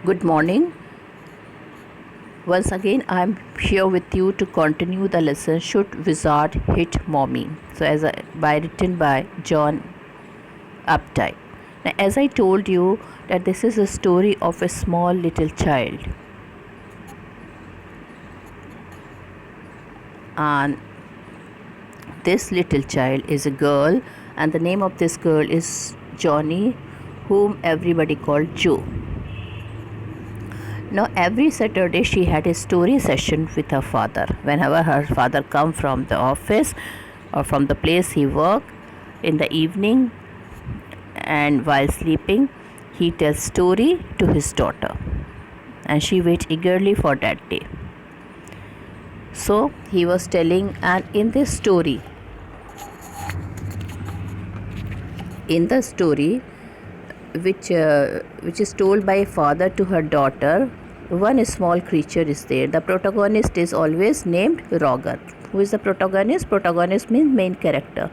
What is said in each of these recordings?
Good morning. Once again, I'm here with you to continue the lesson Should Wizard Hit Mommy? Written by John Updike. Now, as I told you that this is a story of a small little child, and this little child is a girl, and the name of this girl is Johnny, whom everybody called Joe. Now every Saturday she had a story session with her father. Whenever her father come from the office or from the place he worked in the evening, and while sleeping, he tells story to his daughter, and she waits eagerly for that day. So he was telling, and in the story, which is told by a father to her daughter, one small creature is there. The protagonist is always named Roger. Who is the protagonist? Protagonist means main character.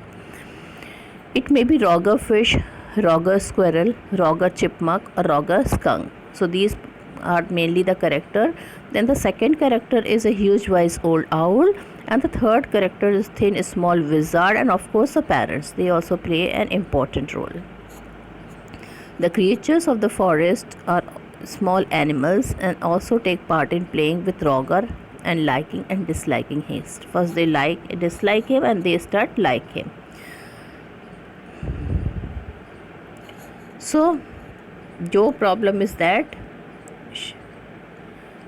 It may be Roger fish, Roger squirrel, Roger chipmunk, or Roger skunk. So these are mainly the character. Then the second character is a huge wise old owl, and the third character is thin small wizard, and of course the parents. They also play an important role. The creatures of the forest are small animals and also take part in playing with Roger and liking and disliking him. First they dislike him, and they start like him. So, your problem is that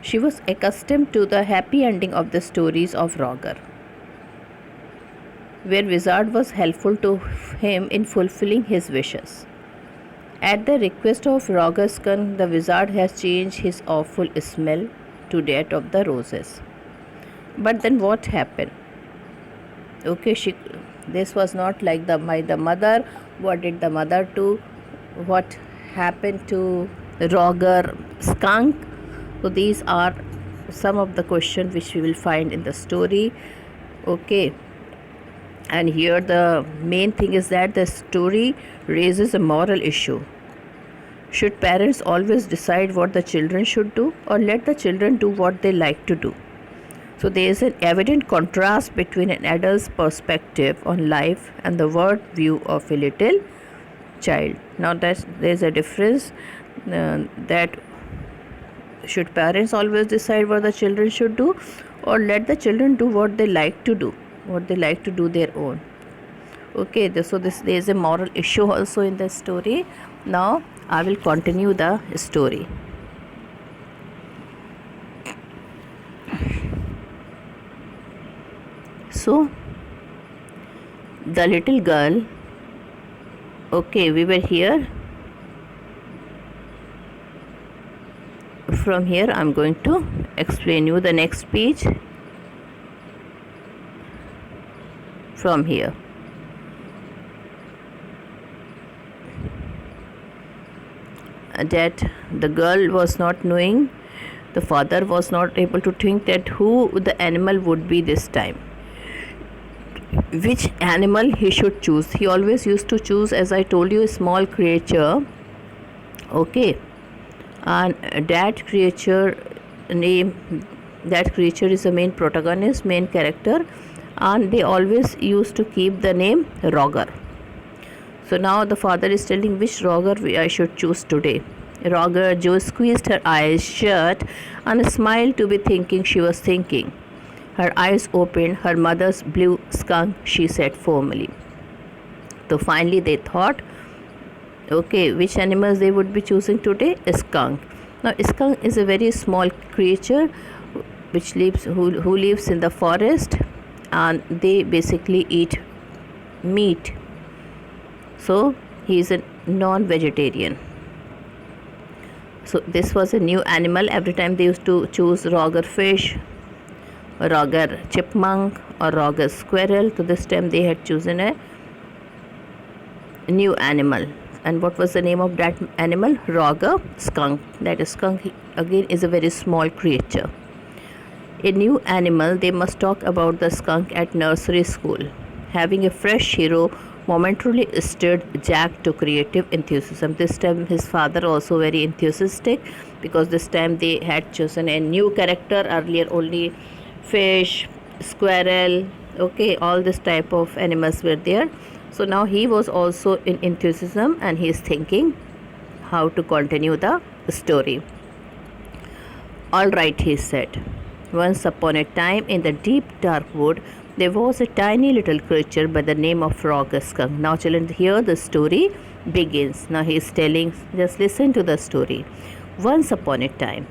she was accustomed to the happy ending of the stories of Roger, where Wizard was helpful to him in fulfilling his wishes. At the request of Roger Skunk, the wizard has changed his awful smell to that of the roses. But then what happened? Okay, this was not like the mother. What did the mother do? What happened to Roger Skunk? So these are some of the questions which we will find in the story. Okay. And here the main thing is that the story raises a moral issue. Should parents always decide what the children should do, or let the children do what they like to do? So there is an evident contrast between an adult's perspective on life and the world view of a little child. Now there is a difference that should parents always decide what the children should do, or let the children do what they like to do their own. Okay, so there is a moral issue also in the story. Now I will continue the story. So the little girl, okay, we were here. From here I'm going to explain you the next page. From here, that the girl was not knowing, the father was not able to think that who the animal would be this time, which animal he should choose. He always used to choose, as I told you, a small creature. Okay, and that creature is the main protagonist, main character, and they always used to keep the name Roger. So now the father is telling which Roger I should choose today. Roger Joe squeezed her eyes shut and smiled to be thinking she was thinking. Her eyes opened. Her mother's blue skunk, she said formally. So finally they thought, okay, which animals they would be choosing today? A skunk. Now skunk is a very small creature who lives in the forest, and they basically eat meat. So he is a non-vegetarian. So this was a new animal. Every time they used to choose Roger fish, or Roger chipmunk, or Roger squirrel. So this time they had chosen a new animal. And what was the name of that animal? Roger skunk. That skunk again is a very small creature. A new animal. They must talk about the skunk at nursery school. Having a fresh hero momentarily stirred Jack to creative enthusiasm. This time his father also very enthusiastic, because this time they had chosen a new character. Earlier only fish, squirrel, okay, all this type of animals were there. So now he was also in enthusiasm and he is thinking how to continue the story. All right, he said. Once upon a time, in the deep dark wood, there was a tiny little creature by the name of Frog Skunk. Now, children, here the story begins. Now, he is telling, just listen to the story. Once upon a time,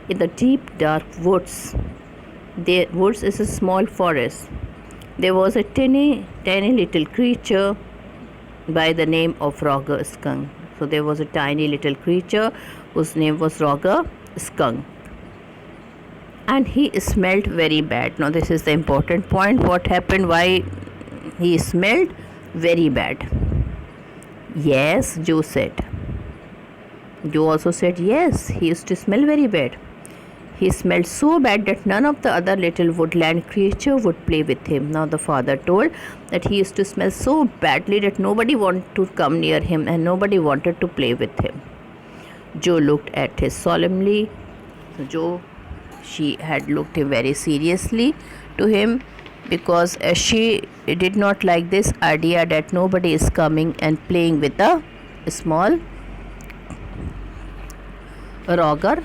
in the deep dark woods, the woods is a small forest. There was a tiny little creature by the name of Roger Skunk. So, there was a tiny little creature whose name was Roger Skunk. And he smelled very bad. Now this is the important point. What happened? Why he smelled very bad? Yes, Joe said. Joe also said yes, he used to smell very bad. He smelled so bad that none of the other little woodland creature would play with him. Now the father told that he used to smell so badly that nobody wanted to come near him and nobody wanted to play with him. Joe looked at him solemnly. So she had looked very seriously to him, because she did not like this idea that nobody is coming and playing with a small Roger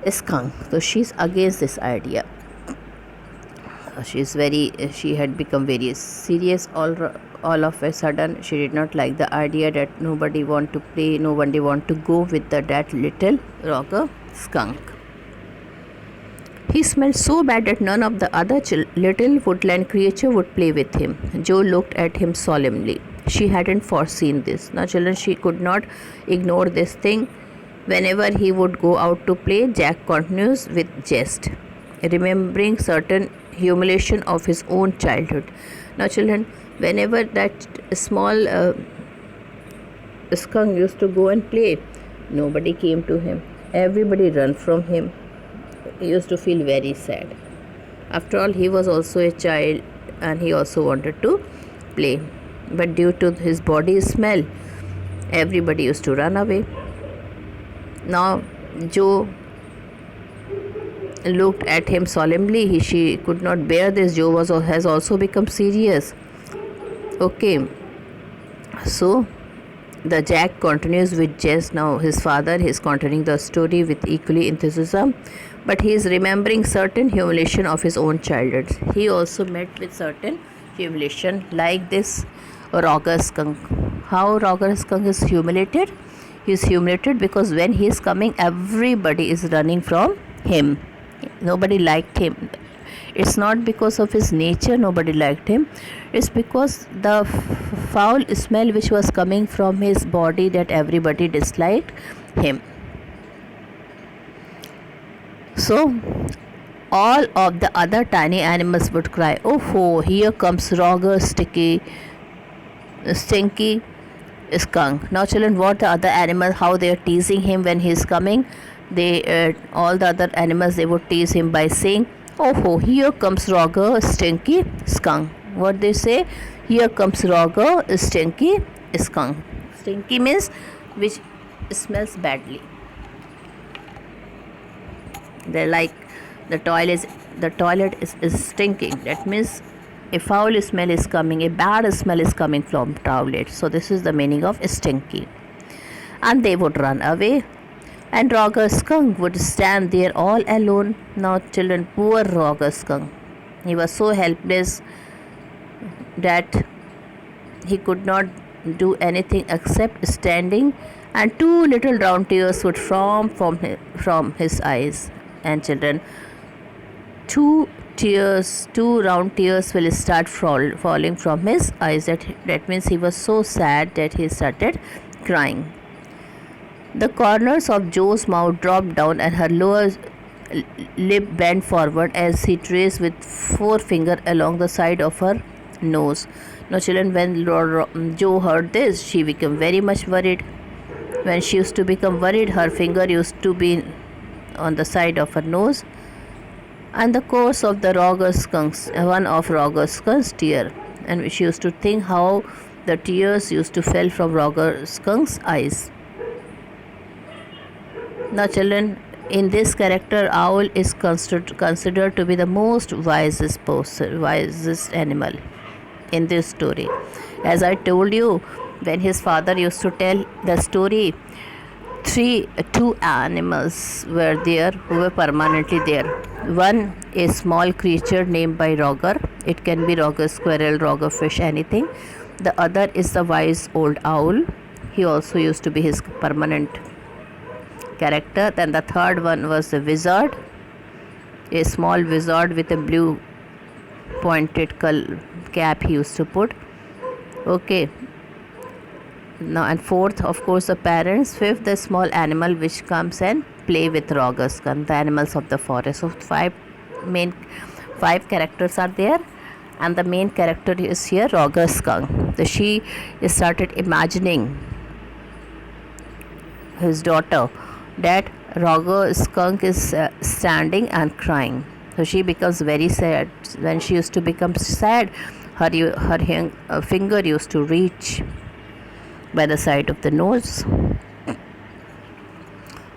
Skunk. So she's against this idea. She had become very serious all of a sudden. She did not like the idea that nobody want to play, nobody want to go with that little Roger Skunk. He smelled so bad that none of the other little woodland creature would play with him. Joe looked at him solemnly. She hadn't foreseen this. Now, children, she could not ignore this thing. Whenever he would go out to play, Jack continues with jest, remembering certain humiliation of his own childhood. Now, children, whenever that small skunk used to go and play, nobody came to him. Everybody ran from him. He used to feel very sad. After all, he was also a child and he also wanted to play. But due to his body smell, everybody used to run away. Now, Joe looked at him solemnly. She could not bear this. Joe has also become serious. Okay. So, the Jack continues with jest. Now, his father is continuing the story with equally enthusiasm, but he is remembering certain humiliation of his own childhood. He also met with certain humiliation like this Roger Skunk. How Roger Skunk is humiliated? He is humiliated because when he is coming, everybody is running from him. Nobody liked him. It's not because of his nature nobody liked him. It's because the foul smell which was coming from his body that everybody disliked him. So all of the other tiny animals would cry, "Oh, here comes Roger Stinky Skunk." Now, children, what the other animals, how they are teasing him when he is coming? All the other animals, they would tease him by saying, "Oh, here comes Roger Stinky Skunk." What they say? Here comes Roger Stinky Skunk. Stinky means which smells badly. They're like the toilet is stinking. That means a foul smell is coming, a bad smell is coming from toilet. So this is the meaning of stinky. And they would run away. And Roger Skunk would stand there all alone. Now, children, poor Roger Skunk. He was so helpless that he could not do anything except standing, and two little round tears would form from his eyes. And children, two round tears will start falling from his eyes. That means he was so sad that he started crying. The corners of Joe's mouth dropped down and her lower lip bent forward as he traced with forefinger along the side of her nose. Now, children, when Joe heard this, she became very much worried. When she used to become worried, her finger used to be on the side of her nose. And the course of one of Roger Skunk's tear and she used to think how the tears used to fall from Roger Skunk's eyes. Now, children, in this character, owl is considered to be the most wisest animal in this story. As I told you, when his father used to tell the story, two animals were there who were permanently there. One, a small creature named by Roger. It can be Roger squirrel, Roger fish, anything. The other is the wise old owl. He also used to be his permanent character. Then the third one was the wizard, a small wizard with a blue pointed cap he used to put. Okay. Now, and fourth, of course, the parents. Fifth, the small animal which comes and play with Roger Skunk, the animals of the forest. So five characters are there, and the main character is here Roger Skunk. So she started imagining his daughter that Roger Skunk is standing and crying. So she becomes very sad. When she used to become sad, her finger used to reach by the side of the nose,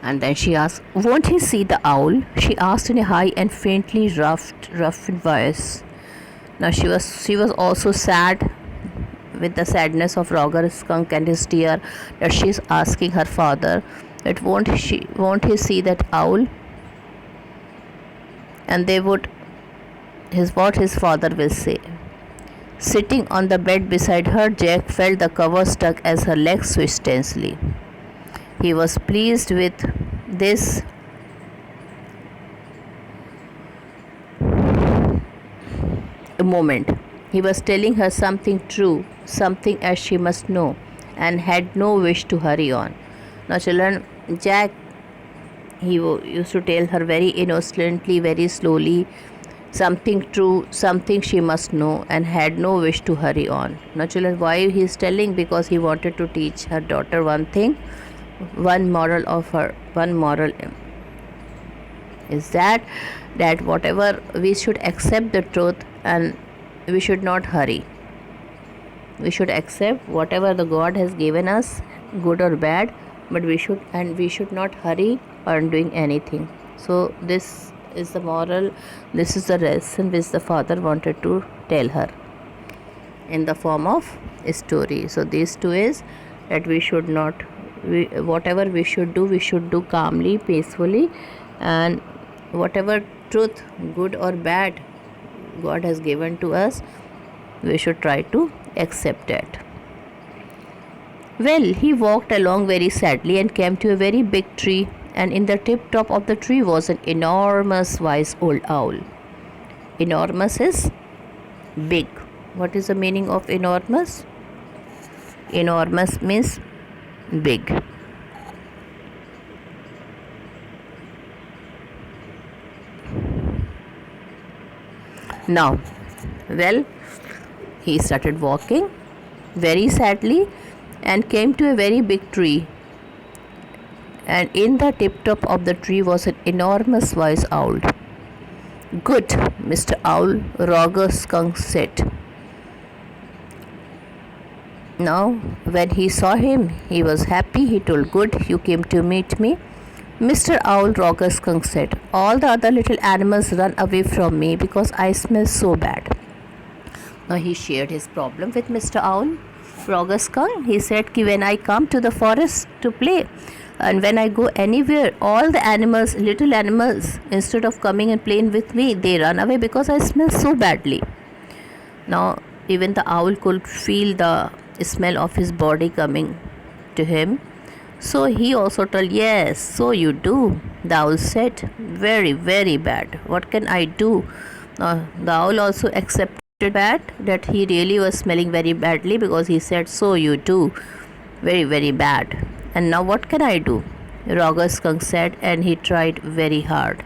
and then she asked, "Won't he see the owl?" She asked in a high and faintly rough voice. Now she was also sad with the sadness of Roger Skunk and his tear, that she is asking her father that won't he see that owl? And what his father will say. Sitting on the bed beside her, Jack felt the cover stuck as her legs swished tensely. He was pleased with this moment. He was telling her something true, something as she must know, and had no wish to hurry on. Now, children, Jack, he used to tell her very innocently, very slowly, something true, something she must know, and had no wish to hurry on. Now, children, why he is telling? Because he wanted to teach her daughter one thing, one moral is that whatever, we should accept the truth and we should not hurry. We should accept whatever the God has given us, good or bad, but we should not hurry on doing anything. So this is the moral, this is the lesson which the father wanted to tell her in the form of a story. So these two is that whatever we should do calmly, peacefully, and whatever truth, good or bad, God has given to us, we should try to accept it. Well, he walked along very sadly and came to a very big tree, and in the tip top of the tree was an enormous wise old owl. Enormous is big. What is the meaning of enormous? Enormous means big. Now, well, he started walking very sadly and came to a very big tree, and in the tip top of the tree was an enormous wise owl. "Good, Mr. Owl," Roger Skunk said. Now, when he saw him, he was happy. He told, "Good, you came to meet me." "Mr. Owl," Roger Skunk said, "all the other little animals run away from me because I smell so bad." Now he shared his problem with Mr. Owl. Roger Skunk, he said, when I come to the forest to play, and when I go anywhere, all the animals, little animals, instead of coming and playing with me, they run away because I smell so badly. Now even the owl could feel the smell of his body coming to him. So he also told, "Yes, so you do." The owl said, "Very, very bad. What can I do?" The owl also accepted that he really was smelling very badly, because he said, "So you do. Very, very bad. And now what can I do?" Roger Skunk said, and he tried very hard.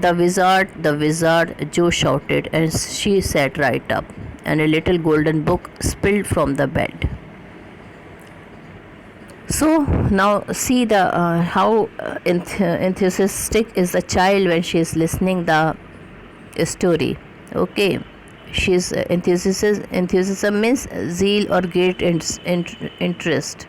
The wizard," Joe shouted, and she sat right up, and a little golden book spilled from the bed. So now see the how enthusiastic is the child when she is listening the story. Okay, She's enthusiasm means zeal or great interest.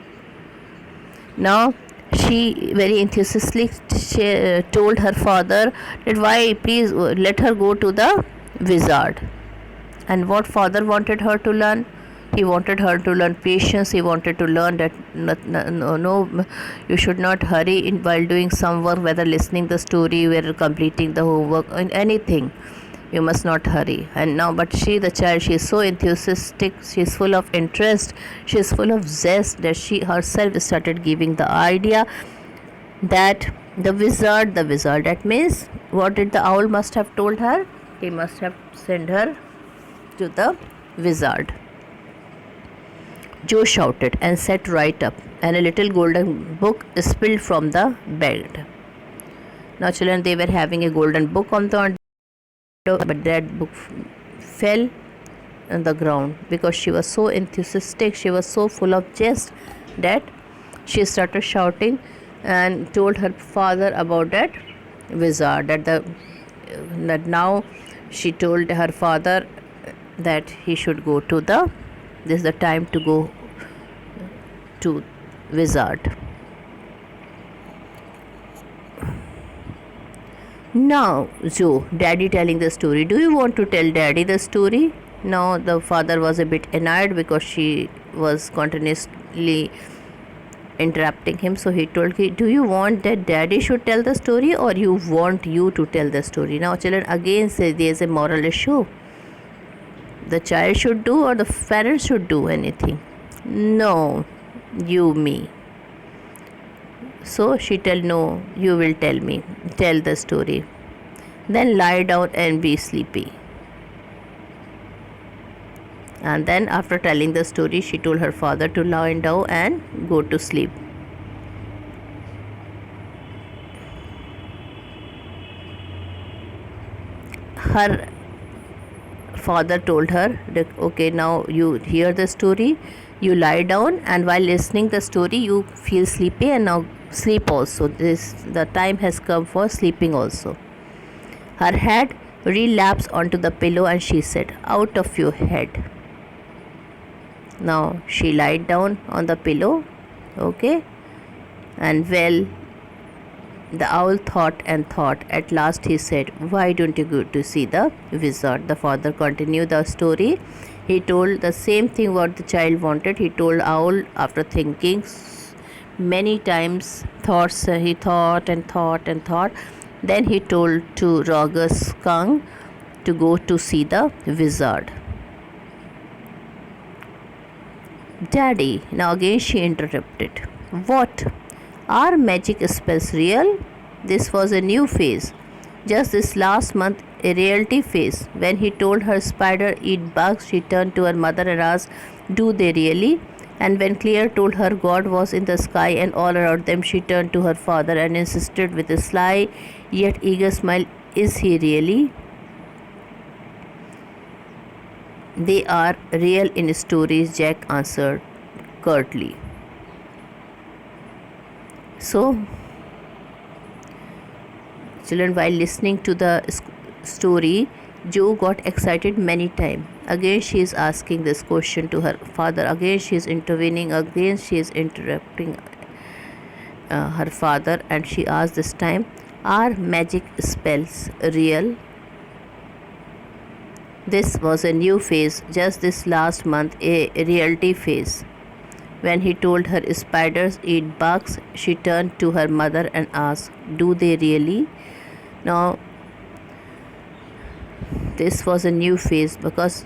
Now she very enthusiastically told her father that why please let her go to the wizard. And what father wanted her to learn? He wanted her to learn patience. He wanted to learn that no, you should not hurry in while doing some work, whether listening the story, whether completing the homework, in anything. You must not hurry. And now, but she, the child, she is so enthusiastic. She is full of interest. She is full of zest that she herself started giving the idea that the wizard. That means, what did the owl must have told her? He must have sent her to the wizard. Joe shouted and sat right up, and a little golden book spilled from the bed. Now, children, they were having a golden book on the but that book fell on the ground because she was so enthusiastic, she was so full of jest that she started shouting and told her father about that wizard. That now she told her father that he should go to this is the time to go to wizard. Now, Joe, daddy telling the story. Do you want to tell daddy the story? Now, the father was a bit annoyed because she was continuously interrupting him. So he told him, do you want that daddy should tell the story or you want you to tell the story? Now, children again say there is a moral issue. The child should do or the parents should do anything? No, you, me. So she tell, no, you will tell me, tell the story. Then lie down and be sleepy. And then after telling the story, she told her father to lie down and go to sleep. Her father told her that, okay, now you hear the story, you lie down, and while listening the story you feel sleepy, and now sleep also. The time has come for sleeping also. Her head relapsed onto the pillow and she said, out of your head. Now she lied down on the pillow, okay, and well, the owl thought and thought. At last he said, why don't you go to see the wizard? The father continued the story. He told the same thing what the child wanted. He told owl after thinking many times, he thought and thought and thought. Then he told to Roger Skunk to go to see the wizard. Daddy, now again she interrupted. What? Are magic spells real? This was a new phase. Just this last month, a reality phase. When he told her spider eat bugs, she turned to her mother and asked, do they really? And when Claire told her God was in the sky and all around them, she turned to her father and insisted with a sly yet eager smile, is he really? They are real in stories, Jack answered curtly. So, children, while listening to the story, Joe got excited many times. Again she is asking this question to her father. Again she is intervening. Again she is interrupting her father, and she asked this time, are magic spells real? This was a new phase. Just this last month, a reality phase. When he told her spiders eat bugs, she turned to her mother and asked, do they really? Now, this was a new phase because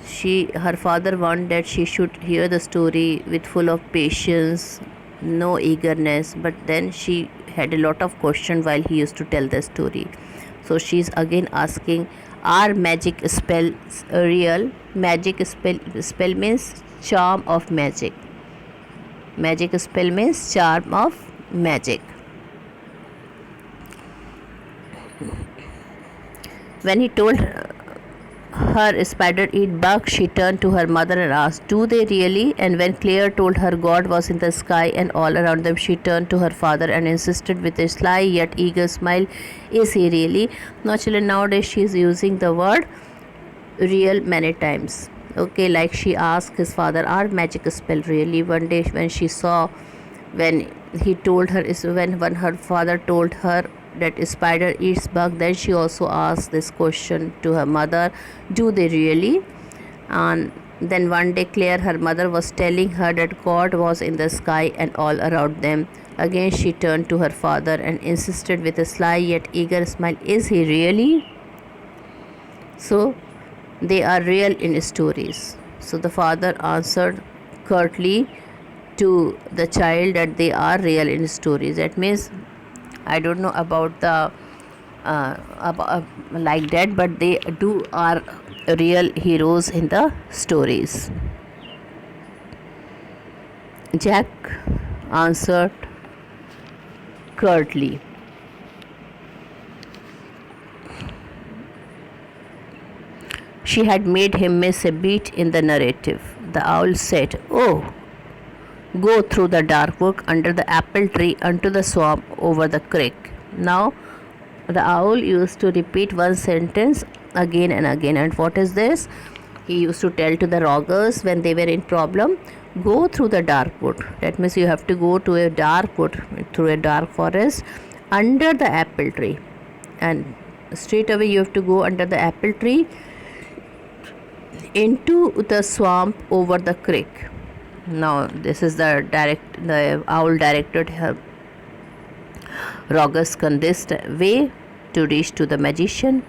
her father wanted that she should hear the story with full of patience, no eagerness, but then she had a lot of questions while he used to tell the story. So she is again asking, are magic spells real? Magic spell means charm of magic. Magic spell means charm of magic. When he told her spider eat bugs, she turned to her mother and asked, do they really? And when Claire told her God was in the sky and all around them, she turned to her father and insisted with a sly yet eager smile, is he really? Now children, nowadays she is using the word real many times. Okay, like she asked his father, are magic spell really? One day when she saw, when he told her, is when her father told her that spider eats bug, then she also asked this question to her mother, do they really? And then one day Claire, her mother, was telling her that God was in the sky and all around them. Again she turned to her father and insisted with a sly yet eager smile, is he really? So they are real in stories. So the father answered curtly to the child that they are real in stories. That means, I don't know about the like that, but they do are real heroes in the stories. Jack answered curtly. She had made him miss a beat in the narrative. The owl said, oh, go through the dark wood under the apple tree unto the swamp over the creek. Now, the owl used to repeat one sentence again and again. And what is this? He used to tell to the robbers when they were in problem, go through the dark wood. That means you have to go to a dark wood, through a dark forest, under the apple tree. And straight away you have to go under the apple tree into the swamp over the creek. Now this is the owl directed her Rogascan this way to reach to the magician.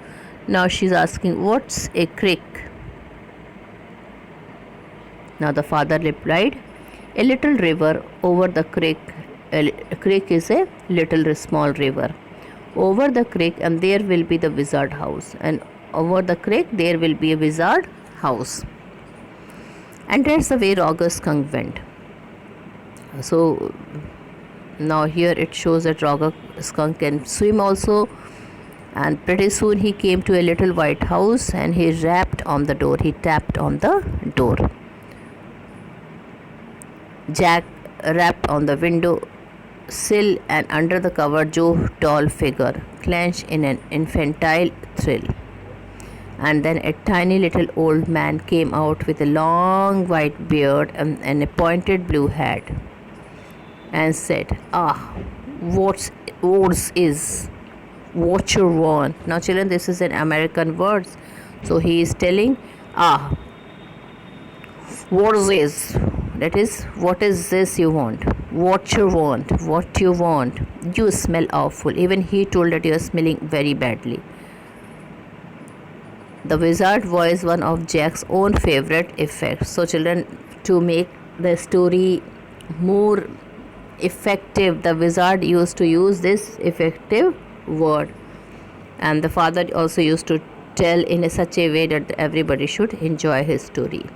Now she's asking, what's a creek? Now the father replied, a little river over the creek. A creek is a little small river. Over the creek, and there will be the wizard house. And over the creek there will be a wizard house. And that's the way Roger Skunk went. So now here it shows that Roger Skunk can swim also. And pretty soon he came to a little white house and he rapped on the door. He tapped on the door. Jack rapped on the window sill, and under the cover Joe's tall figure clenched in an infantile thrill. And then a tiny little old man came out with a long white beard and a pointed blue hat and said, what's is what you want? Now children, this is an American word. So he is telling, what is? That is, what is this you want? What you want? What you want? You smell awful. Even he told that you are smelling very badly. The wizard voice one of Jack's own favorite effects. So children, to make the story more effective, the wizard used to use this effective word. And the father also used to tell in such a way that everybody should enjoy his story.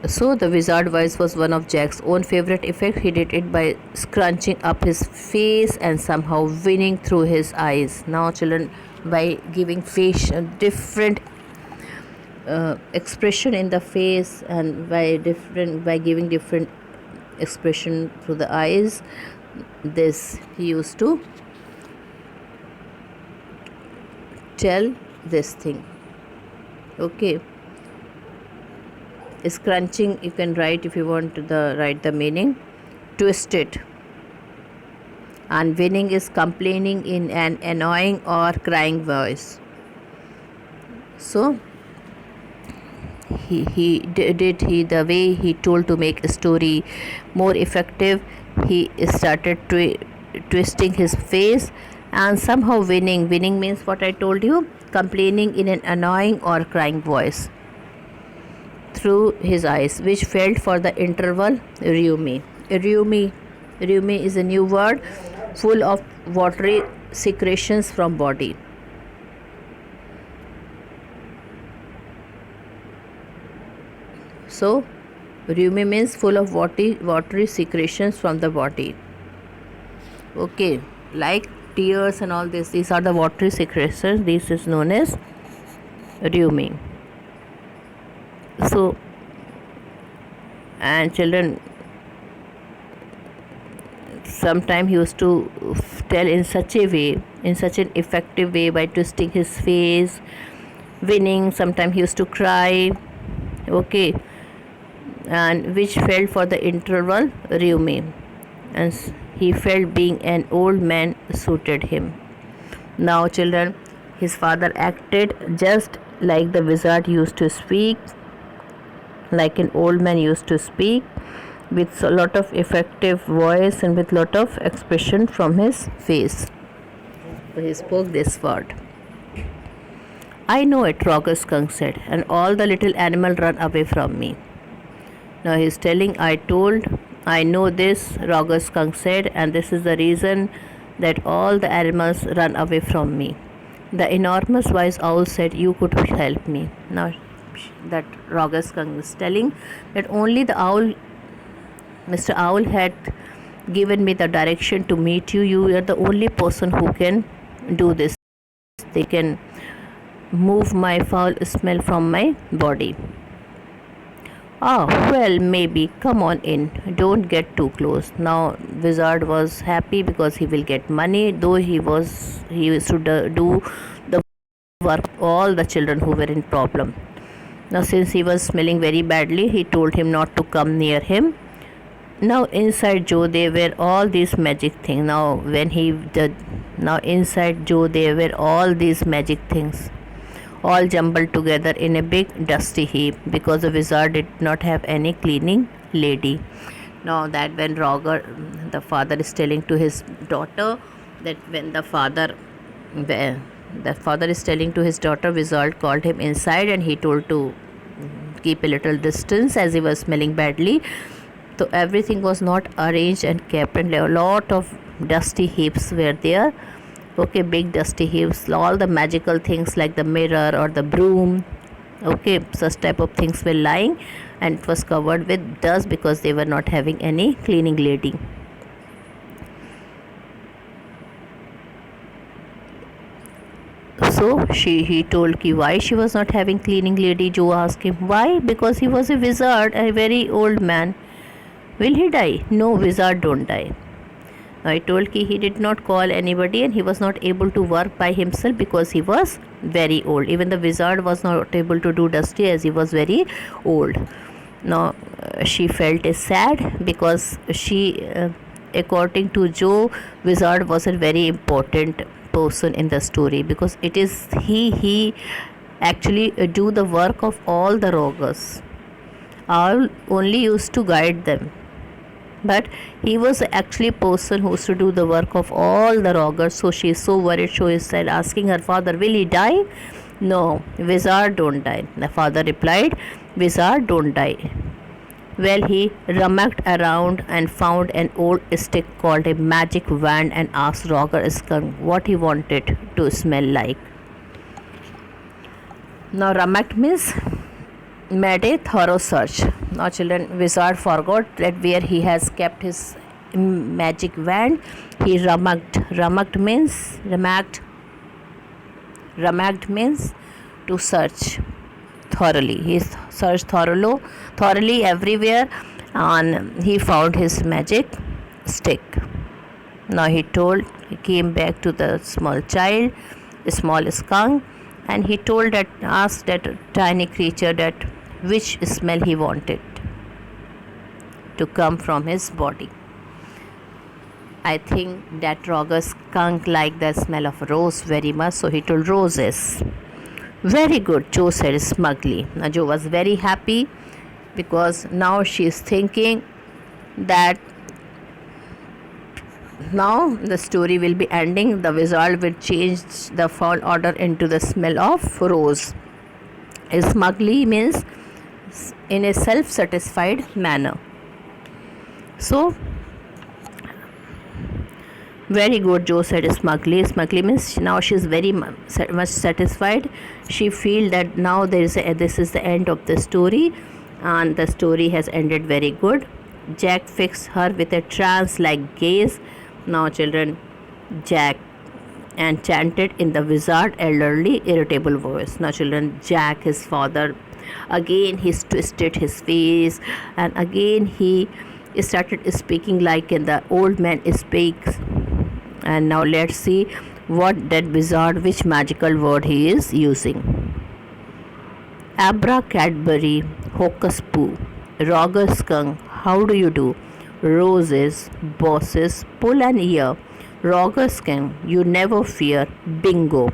So the wizard voice was one of Jack's own favorite effects. He did it by scrunching up his face and somehow winning through his eyes. Now children, by giving face different expression in the face, and by giving different expression through the eyes, this he used to tell this thing. Okay. Scrunching, you can write if you want to write the meaning. Twisted. And winning is complaining in an annoying or crying voice. So he did the way he told to make a story more effective. He started twisting his face and somehow winning. Winning means what I told you, complaining in an annoying or crying voice through his eyes, which felt for the interval rheumy. Rheumy is a new word, full of watery secretions from body. So rheumy means full of watery secretions from the body. Okay, like tears and all this, these are the watery secretions. This is known as rheumy. So, and children, Sometimes he used to tell in such a way, in such an effective way, by twisting his face, winning. Sometimes he used to cry, okay, and which felt for the interval Rumi, and he felt being an old man suited him. Now, children, his father acted just like the wizard used to speak, like an old man used to speak, with a lot of effective voice and with lot of expression from his face. So he spoke this word. I know it, Roger Skunk said, and all the little animals run away from me. Now he's telling, I know this, Roger Skunk said, and this is the reason that all the animals run away from me. The enormous wise owl said, you could help me. Now that Roger Skunk is telling that only the owl, Mr. Owl, had given me the direction to meet you. You are the only person who can do this. They can move my foul smell from my body. Ah, well, maybe. Come on in. Don't get too close. Now, wizard was happy because he will get money, though he used to do the work of all the children who were in problem. Now, since he was smelling very badly, he told him not to come near him. Now, inside Joe, there were all these magic things. Now, inside Joe, there were all these magic things, all jumbled together in a big dusty heap, because the wizard did not have any cleaning lady. Now that when Roger, the father, is telling to his daughter, that when the father is telling to his daughter, wizard called him inside and he told to keep a little distance as he was smelling badly. So everything was not arranged and kept, and a lot of dusty heaps were there. Okay, big dusty heaps, all the magical things like the mirror or the broom, okay, such type of things were lying, and it was covered with dust because they were not having any cleaning lady. So he told ki why she was not having cleaning lady. Joe asked him why, because he was a wizard, a very old man. Will he die? No, wizard don't die. I told he did not call anybody, and he was not able to work by himself because he was very old. Even the wizard was not able to do dusty as he was very old. Now she felt sad because according to Joe, wizard was a very important person in the story, because it is he actually do the work of all the rogues. Owl only used to guide them, but he was actually a person who used to do the work of all the rogues. So she is so worried. So she said, asking her father, will he die? No, wizard don't die. The father replied, wizard don't die. Well, he rummaged around and found an old stick called a magic wand and asked Roger Skunk what he wanted to smell like. Now rummaged means made a thorough search. Now children, wizard forgot that where he has kept his magic wand. He rummaged means to search thoroughly. He searched thoroughly everywhere, and he found his magic stick. Now he came back to the small skunk, and he asked that tiny creature that which smell he wanted to come from his body. I think that Roger Skunk liked the smell of rose very much, so he told roses. Very good, Joe said smugly. Now Joe was very happy because now she is thinking that now the story will be ending. The wizard will change the foul odor into the smell of rose. Smugly means in a self-satisfied manner. So very good, Joe said smugly. Smugly means now she is very much satisfied. She feels that now this is the end of the story, and the story has ended very good. Jack fixed her with a trance-like gaze. Now children, Jack and chanted in the wizard elderly irritable voice. Now children, Jack, his father, again he twisted his face, and again he started speaking like in the old man speaks. And now let's see what that wizard, which magical word he is using. Abracadabra, hocus poo, Roger skunk, how do you do? Roses, bosses, pull an ear. Roger skunk, you never fear. Bingo.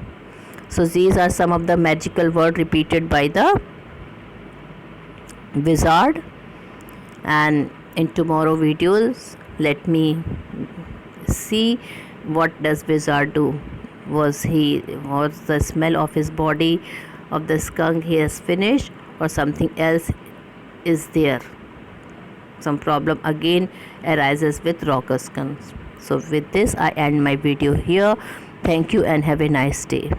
So these are some of the magical words repeated by the wizard. And in tomorrow videos, let me see what does wizard do. Was the smell of his body of the skunk he has finished, or something else is there? Some problem again arises with Roger skunk. So with this I end my video here. Thank you and have a nice day.